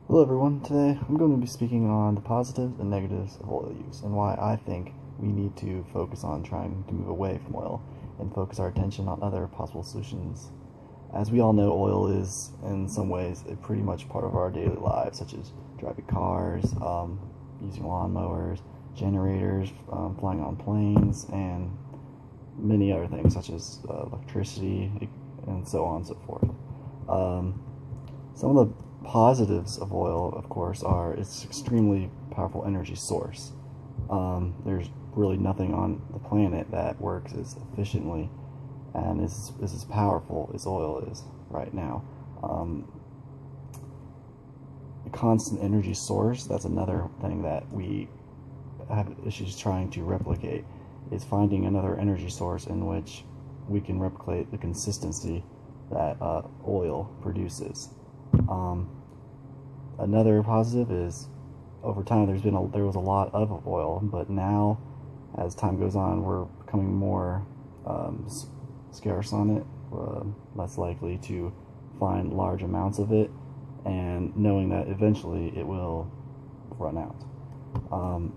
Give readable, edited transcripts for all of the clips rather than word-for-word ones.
Hello everyone, today I'm going to be speaking on the positives and negatives of oil use and why I think we need to focus on trying to move away from oil and focus our attention on other possible solutions. As we all know, oil is in some ways a pretty much part of our daily lives, such as driving cars, using lawnmowers, generators, flying on planes, and many other things such as electricity and so on and so forth. Some of the positives of oil, of course, are it's extremely powerful energy source. There's really nothing on the planet that works as efficiently and is as powerful as oil is right now. A constant energy source, that's another thing that we have issues trying to replicate, is finding another energy source in which we can replicate the consistency that oil produces. Another positive is over time there was a lot of oil, but now as time goes on we're becoming more scarce on it, less likely to find large amounts of it, and knowing that eventually it will run out.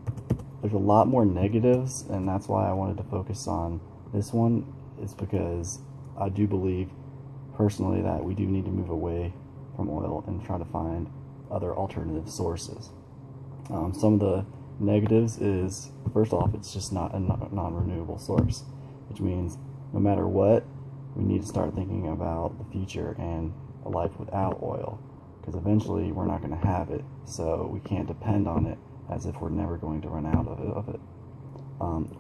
There's a lot more negatives, and that's why I wanted to focus on this one. It's because I do believe personally that we do need to move away from oil and try to find other alternative sources. Some of the negatives is, first off, it's just not a non-renewable source, which means no matter what, we need to start thinking about the future and a life without oil, because eventually we're not going to have it, so we can't depend on it as if we're never going to run out of it.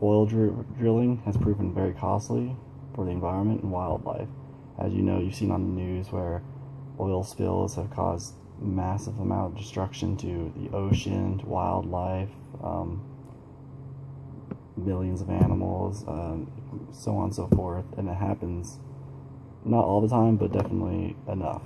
Oil drilling has proven very costly for the environment and wildlife. As you know, you've seen on the news where oil spills have caused massive amount of destruction to the ocean, to wildlife, millions of animals, so on and so forth, and it happens not all the time, but definitely enough.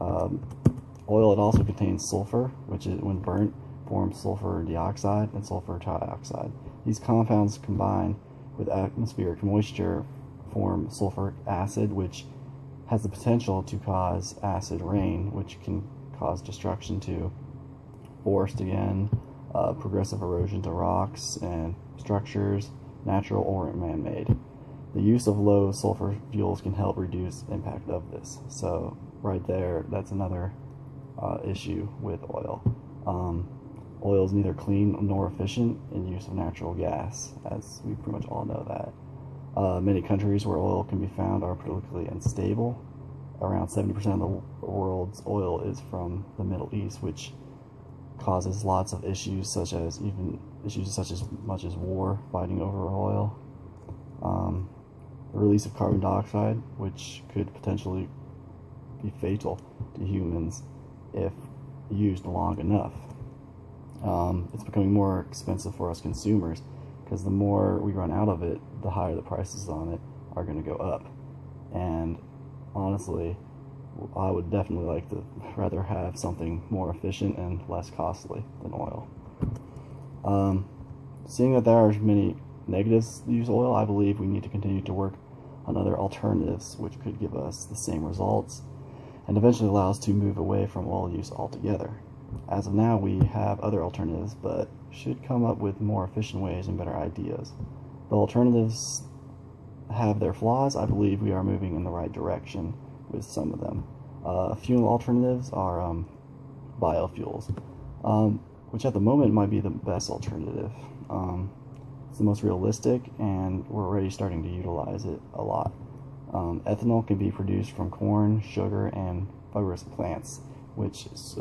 Oil, it also contains sulfur, which is, when burnt, forms sulfur dioxide and sulfur trioxide. These compounds combine with atmospheric moisture form sulfuric acid, which has the potential to cause acid rain, which can cause destruction to forest again, progressive erosion to rocks and structures, natural or man-made. The use of low sulfur fuels can help reduce the impact of this. So right there, that's another issue with oil. Oil is neither clean nor efficient in use of natural gas, as we pretty much all know that. Many countries where oil can be found are politically unstable. Around 70% of the world's oil is from the Middle East, which causes lots of issues, such as much as war, fighting over oil. The release of carbon dioxide, which could potentially be fatal to humans if used long enough. It's becoming more expensive for us consumers, because the more we run out of it, the higher the prices on it are going to go up. And honestly, I would definitely like to rather have something more efficient and less costly than oil. Seeing that there are many negatives to use oil, I believe we need to continue to work on other alternatives which could give us the same results and eventually allow us to move away from oil use altogether. As of now, we have other alternatives, but should come up with more efficient ways and better ideas. The alternatives have their flaws. I believe we are moving in the right direction with some of them. Fuel alternatives are biofuels, which at the moment might be the best alternative. It's the most realistic, and we're already starting to utilize it a lot. Ethanol can be produced from corn, sugar, and fibrous plants, which is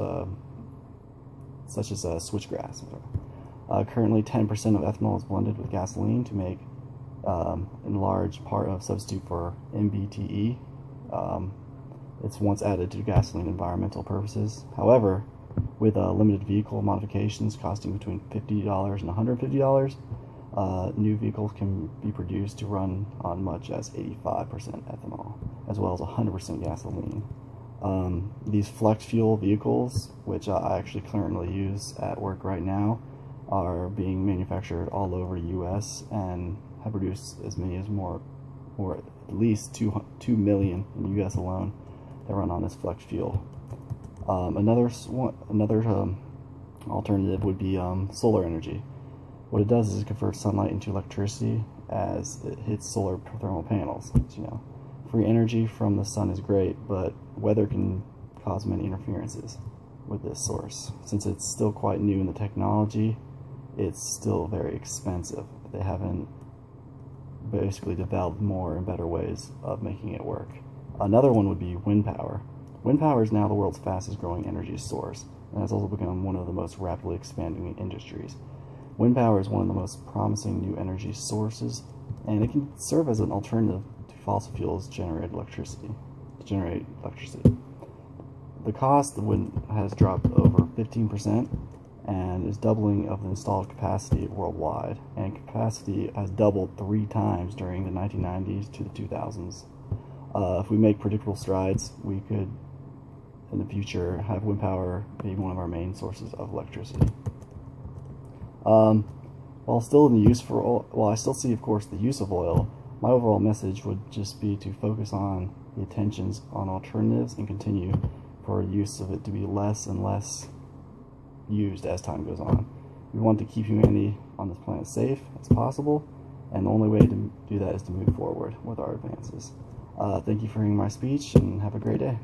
such as switchgrass. Currently, 10% of ethanol is blended with gasoline to make, in large part, of substitute for MBTE. It's once added to gasoline environmental purposes. However, with limited vehicle modifications costing between $50 and $150, new vehicles can be produced to run on much as 85% ethanol, as well as 100% gasoline. These flex fuel vehicles, which I actually currently use at work right now, are being manufactured all over the US and have produced as many as or at least 2 million in the US alone that run on this flex fuel. Another alternative would be solar energy. What it does is it converts sunlight into electricity as it hits solar thermal panels. Free energy from the sun is great, but weather can cause many interferences with this source. Since it's still quite new in the technology, it's still very expensive. They haven't basically developed more and better ways of making it work. Another one would be wind power. Wind power is now the world's fastest growing energy source, and has also become one of the most rapidly expanding industries. Wind power is one of the most promising new energy sources, and it can serve as an alternative to fossil fuels to generate electricity. The cost of wind has dropped over 15% and is doubling of the installed capacity worldwide, and capacity has doubled 3 times during the 1990s to the 2000s. If we make predictable strides, we could in the future have wind power be one of our main sources of electricity. While I still see, of course, the use of oil, my overall message would just be to focus on the attentions on alternatives and continue for use of it to be less and less used as time goes on. We want to keep humanity on this planet safe as possible, and the only way to do that is to move forward with our advances. Thank you for hearing my speech, and have a great day.